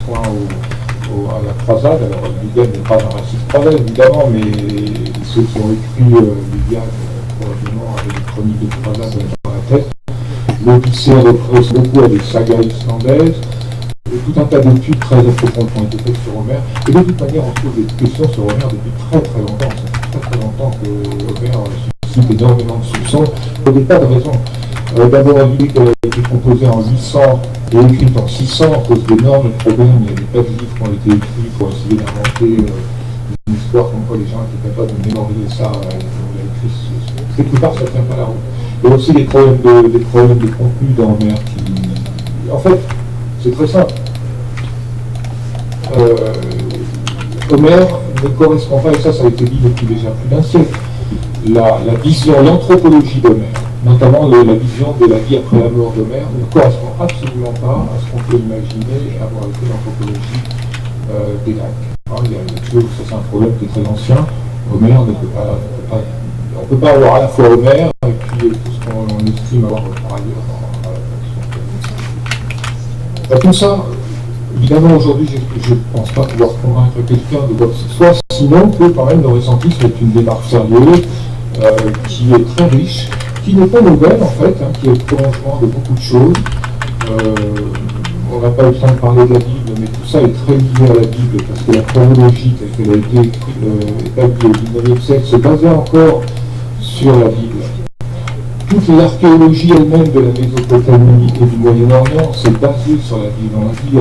point à la croisade. Alors l'Iliade n'est pas un récit de croisade évidemment, mais ceux qui ont écrit l'Iliade probablement avaient des chroniques de croisade dans la tête. L'Odyssée repose beaucoup à des sagas islandaises. Tout un tas d'études très approfondies ont été faites sur Homère. Et de toute manière, on se pose des questions sur Homère depuis très très longtemps. Ça fait très très longtemps que Homère suscite énormément de soupçons pour des tas de raisons. D'abord, l'idée qu'elle a été composée en 800 et écrite en 600 à cause d'énormes problèmes. Il y a des tas de livres qui ont été écrits pour essayer d'inventer une histoire comme quoi les gens étaient capables de mémoriser ça. On l'a écrit. Quelque part, ça ne tient pas la route. Il y a aussi des problèmes de contenu dans Homère qui... En fait, c'est très simple. Homère ne correspond pas, et ça a été dit depuis déjà plus d'un siècle, la vision, l'anthropologie d'Homère, notamment la vision de la vie après la mort d'Homère, ne correspond absolument pas à ce qu'on peut imaginer avoir été l'anthropologie des Grecs. Il y a toujours, ça c'est un problème qui est très ancien. Homère ne peut pas, on ne peut pas avoir à la fois Homère et puis tout ce qu'on estime avoir par ailleurs dans tout ça. Évidemment, aujourd'hui, je ne pense pas pouvoir convaincre quelqu'un de quoi que ce soit, sinon que quand même le ressenti soit une démarche sérieuse, qui est très riche, qui n'est pas nouvelle en fait, qui est le prolongement de beaucoup de choses. On n'a pas eu le temps de parler de la Bible, mais tout ça est très lié à la Bible, parce que la chronologie telle qu'elle a été établie au XIXe siècle se basait encore sur la Bible. Toute l'archéologie elle-même de la Mésopotamie et du Moyen-Orient s'est basée sur la Bible. On a dit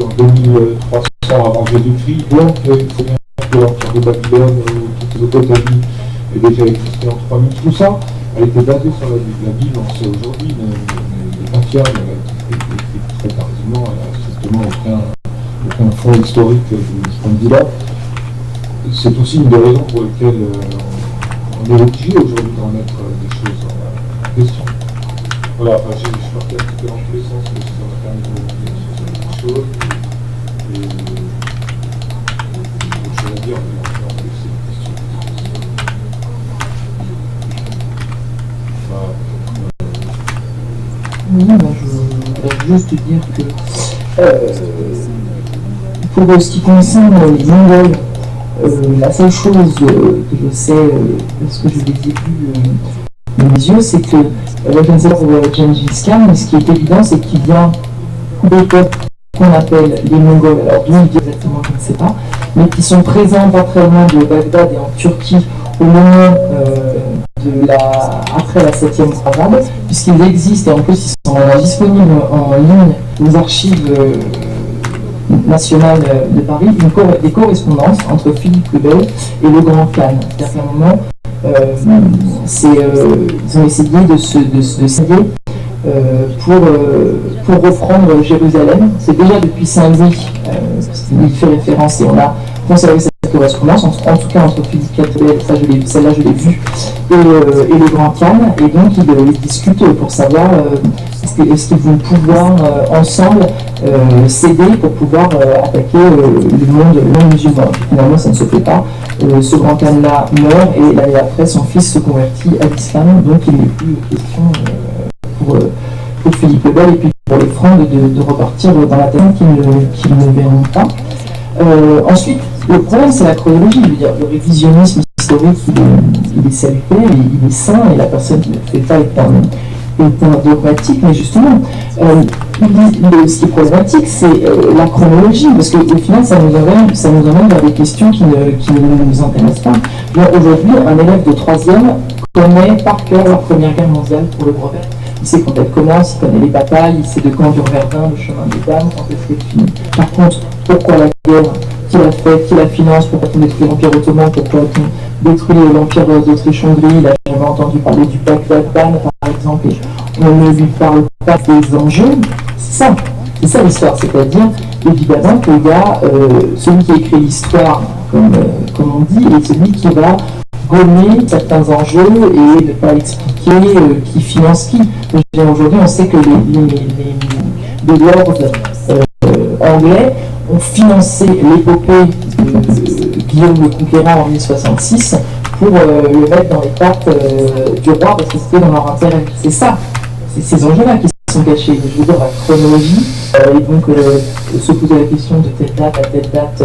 en 2300 avant Jésus-Christ, donc il faut bien que l'Empire de Babylone ou toute Mésopotamie ait déjà existé en 3000. Tout ça a été basé sur la Bible. La Bible, on sait aujourd'hui, n'est pas fiable, elle a été écrite très tardivement, elle n'a strictement aucun fond historique de ce point de vue-là. C'est aussi une des raisons pour lesquelles on est obligé aujourd'hui d'en mettre des choses en question. Voilà, je suis parti un petit peu dans tous les sens, mais ça m'a permis de dire des choses. Et je vais dire, mais on peut laisser des questions. Je voudrais juste dire que pour ce qui concerne les Mongols, la seule chose que je sais, parce que je les ai vus dans mes yeux, c'est que je ne sais pas pour Gengis Khan, mais ce qui est évident, c'est qu'il vient des peuples qu'on appelle les Mongols. Alors d'où il vient exactement, je ne sais pas, mais qui sont présents pas très loin de Bagdad et en Turquie au moment après la 7e croisade, puisqu'ils existent et en plus ils sont disponibles en ligne aux archives nationales de Paris, des correspondances entre Philippe le Bel et le Grand Khan. C'est-à-dire qu'à un moment, ils ont essayé de s'allier pour reprendre Jérusalem. C'est déjà depuis Saint-Louis, il fait référence et on a conservé cette correspondance, en tout cas entre Philippe le Bel, celle-là je l'ai vue, et le Grand Khan, et donc ils discutent pour savoir est-ce qu'ils vont pouvoir ensemble s'aider pour pouvoir attaquer le monde musulman. Finalement ça ne se fait pas, ce Grand Khan-là meurt et l'année après son fils se convertit à l'islam, donc il n'est plus question pour Philippe le Bel et puis pour les Francs de repartir dans la terre qu'ils ne verront pas. Ensuite, le problème c'est la chronologie, je veux dire, le révisionnisme historique il est salutaire, il est sain et la personne qui ne le fait pas est un dogmatique, mais justement, ce qui est problématique c'est la chronologie, parce qu'au final ça nous emmène vers des questions qui ne nous intéressent pas. Aujourd'hui, un élève de 3e connaît par cœur la Première Guerre mondiale pour le brevet. Il sait quand elle commence, il connaît les batailles, il sait de quand dure Verdun, le chemin des dames, quand est-ce qu'elle finit. Par contre, pourquoi la guerre, qui l'a fait, qui la finance, pourquoi on détruit l'Empire ottoman, pourquoi on détruit l'Empire d'Autriche-Hongrie, il a jamais entendu parler du Bagdad-Ban par exemple, et on ne lui parle pas des enjeux. C'est ça l'histoire, c'est-à-dire évidemment qu'il y a celui qui écrit l'histoire, comme on dit, et celui qui va gommer certains enjeux et ne pas expliquer qui finance qui. Aujourd'hui, on sait que les lords anglais ont financé l'épopée de Guillaume le Conquérant en 1066 pour le mettre dans les cartes du roi parce que c'était dans leur intérêt. C'est ça, c'est ces enjeux-là qui sont cachés, je veux dire la chronologie, et donc se poser la question de telle date à telle date,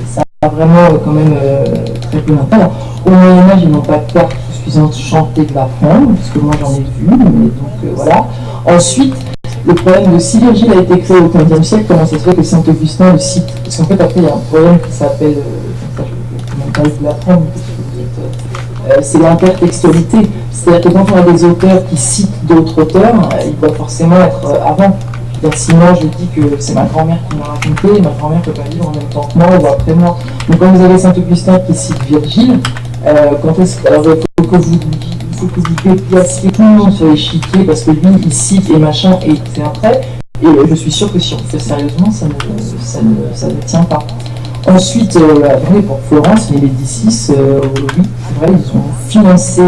ça a vraiment quand même très peu d'intérêt. Alors, au Moyen-Âge, ils n'ont pas de carte suffisante chantée de l'apprendre, puisque moi j'en ai vu, mais donc voilà. Ensuite, le problème de si Virgile a été créé au XVe siècle, comment ça se fait que Saint-Augustin le cite? Parce qu'en fait, après, il y a un problème qui s'appelle, ça, je ne vais même pas vous l'apprendre, c'est l'intertextualité. C'est-à-dire que quand on a des auteurs qui citent d'autres auteurs, il doit forcément être avant. Si moi je dis que c'est ma grand-mère qui m'a raconté, ma grand-mère ne peut pas vivre en même temps que moi ou après moi. Donc quand vous avez Saint-Augustin qui cite Virgile, alors il faut que vous déplaciez tout le monde sur l'échiquier parce que lui il cite et machin et c'est un trait. Et je suis sûr que si on le fait sérieusement, ça ne tient pas. Ensuite, pour Florence, les Médicis, oui, c'est vrai, ils ont financé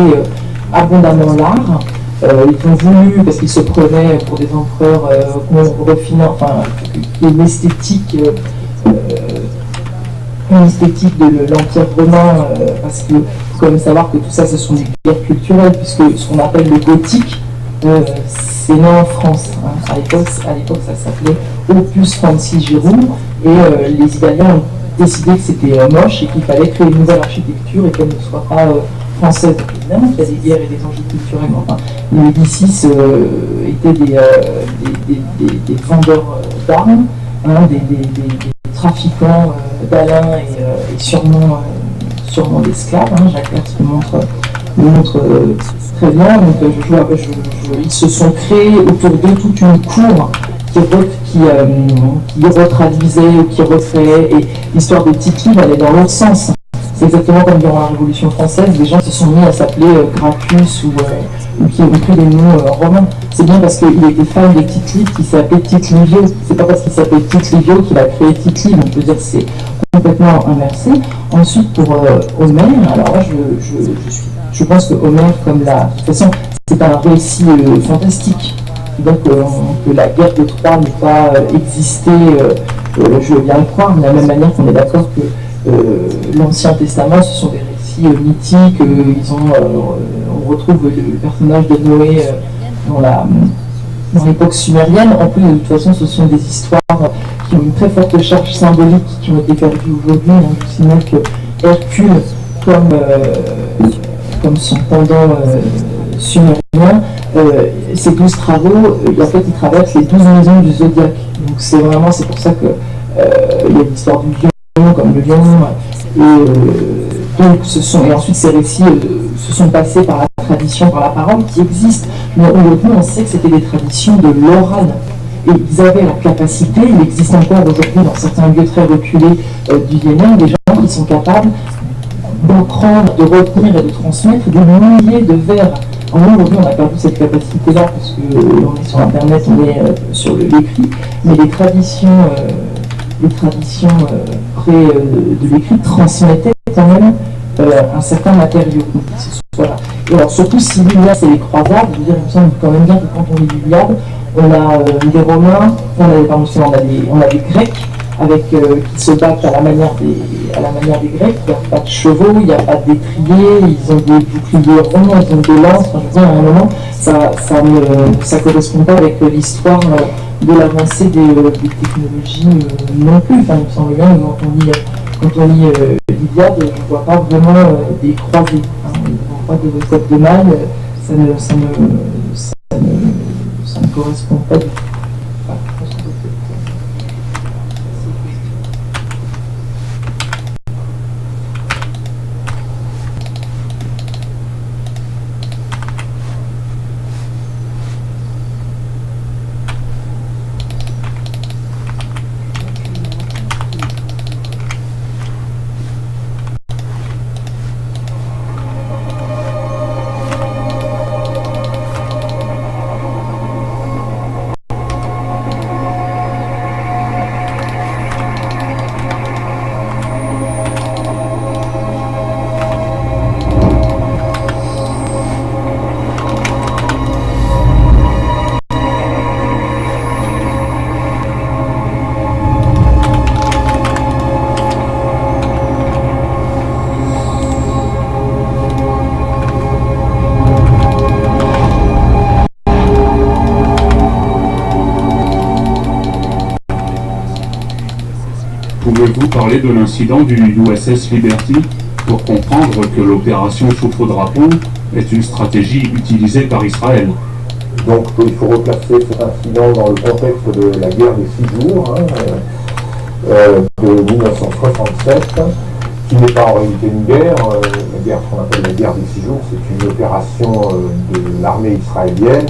abondamment l'art. Ils ont voulu, parce qu'ils se prenaient pour des empereurs, qu'on refinance, enfin, une esthétique de l'Empire romain, parce que il faut quand même savoir que tout ça, ce sont des guerres culturelles, puisque ce qu'on appelle le gothique, c'est né en France. Hein. À l'époque, ça s'appelait Opus Francigerum, et les Italiens ont décidé que c'était moche et qu'il fallait créer une nouvelle architecture et qu'elle ne soit pas française. Évidemment qu'il y a des guerres et des enjeux culturels, mais enfin, les Médicis étaient des vendeurs d'armes, hein, des trafiquants d'Alain et sûrement d'esclaves. Hein. Jacques Hertz le montre très bien. Donc, ils se sont créés autour d'eux toute une cour qui retraduisait ou qui recréait, et l'histoire des petites livres allait dans l'autre sens. C'est exactement comme durant la Révolution française, les gens se sont mis à s'appeler Gracchus ou qui ont pris des noms romains. C'est bien parce qu'il était fan des Tite Livre qui s'est appelé Tite Livio. C'est pas parce qu'il s'appelait Tite Livio qu'il a créé Tite Livre. Je veux dire, c'est complètement inversé. Ensuite, pour Homère, alors là, je pense que Homère, comme la. De toute façon, c'est un récit fantastique. Donc, que la guerre de Troie n'ait pas existé, je veux bien le croire, mais de la même manière qu'on est d'accord que l'Ancien Testament, ce sont des récits mythiques. On retrouve le personnage de Noé dans l'époque sumérienne. En plus, de toute façon, ce sont des histoires qui ont une très forte charge symbolique, qui ont été perdues aujourd'hui. Je signale que Hercule, comme son pendant sumérien, ces 12 travaux, en fait, ils traversent les 12 maisons du zodiaque. Donc c'est pour ça que il y a l'histoire du lion, comme le lion, et ensuite ces récits se sont passés par la tradition, par la parole qui existe. Mais aujourd'hui, on sait que c'était des traditions de l'oral. Et ils avaient la capacité, il existe encore aujourd'hui dans certains lieux très reculés du Yémen, des gens qui sont capables d'apprendre, de retenir et de transmettre des milliers de vers. Aujourd'hui, on a perdu cette capacité-là parce qu'on est sur Internet, on est sur l'écrit, mais les traditions près de l'écrit transmettaient quand même un certain matériau. Voilà. Et alors surtout si l'Iliade c'est les croisades, je veux dire, il me semble quand même bien que quand on lit l'Iliade, on a des Romains, on a des Grecs qui se battent à la manière des Grecs. Il n'y a pas de chevaux, il n'y a pas d'étriers, ils ont des boucliers ronds, ils ont des lances. Enfin, je veux dire, à un moment, ça correspond pas avec l'histoire de l'avancée des technologies non plus. Enfin, il me semble bien que quand on lit l'Iliade, je ne vois pas vraiment des croisés. Hein, je ne vois pas de code de maille, ça ne correspond pas du tout. Pouvez-vous parler de l'incident du USS Liberty pour comprendre que l'opération Chauffe-au-Drapeau est une stratégie utilisée par Israël? Donc il faut replacer cet incident dans le contexte de la guerre des 6 jours de 1967, qui n'est pas en réalité une guerre. La guerre qu'on appelle la guerre des 6 jours, c'est une opération de l'armée israélienne.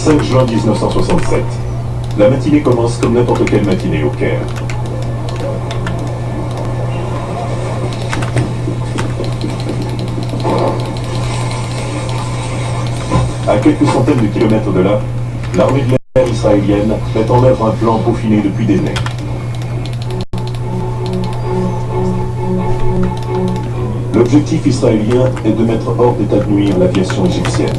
« 5 juin 1967. La matinée commence comme n'importe quelle matinée au Caire. À quelques centaines de kilomètres de là, l'armée de l'air israélienne met en œuvre un plan peaufiné depuis des années. L'objectif israélien est de mettre hors d'état de nuire l'aviation égyptienne.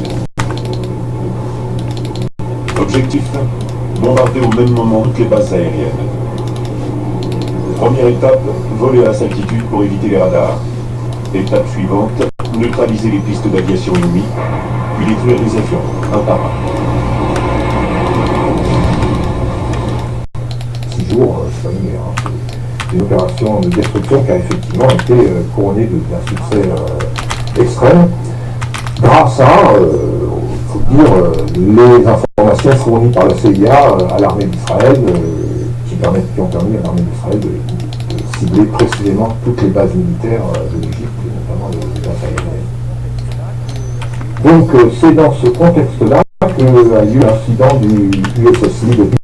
Objectif, bombarder au même moment toutes les bases aériennes. Première étape, voler à basse altitude pour éviter les radars. Étape suivante, neutraliser les pistes d'aviation ennemies, puis détruire les avions, un par un. 6 jours, c'est pas une guerre. C'est une opération de destruction qui a effectivement été couronnée d'un succès extrême, grâce à, faut dire, les informations fournies par la CIA à l'armée d'Israël, qui ont permis à l'armée d'Israël de cibler précisément toutes les bases militaires de l'Égypte, et notamment les bases aériennes. Donc c'est dans ce contexte-là qu'a eu l'incident du USS Liberty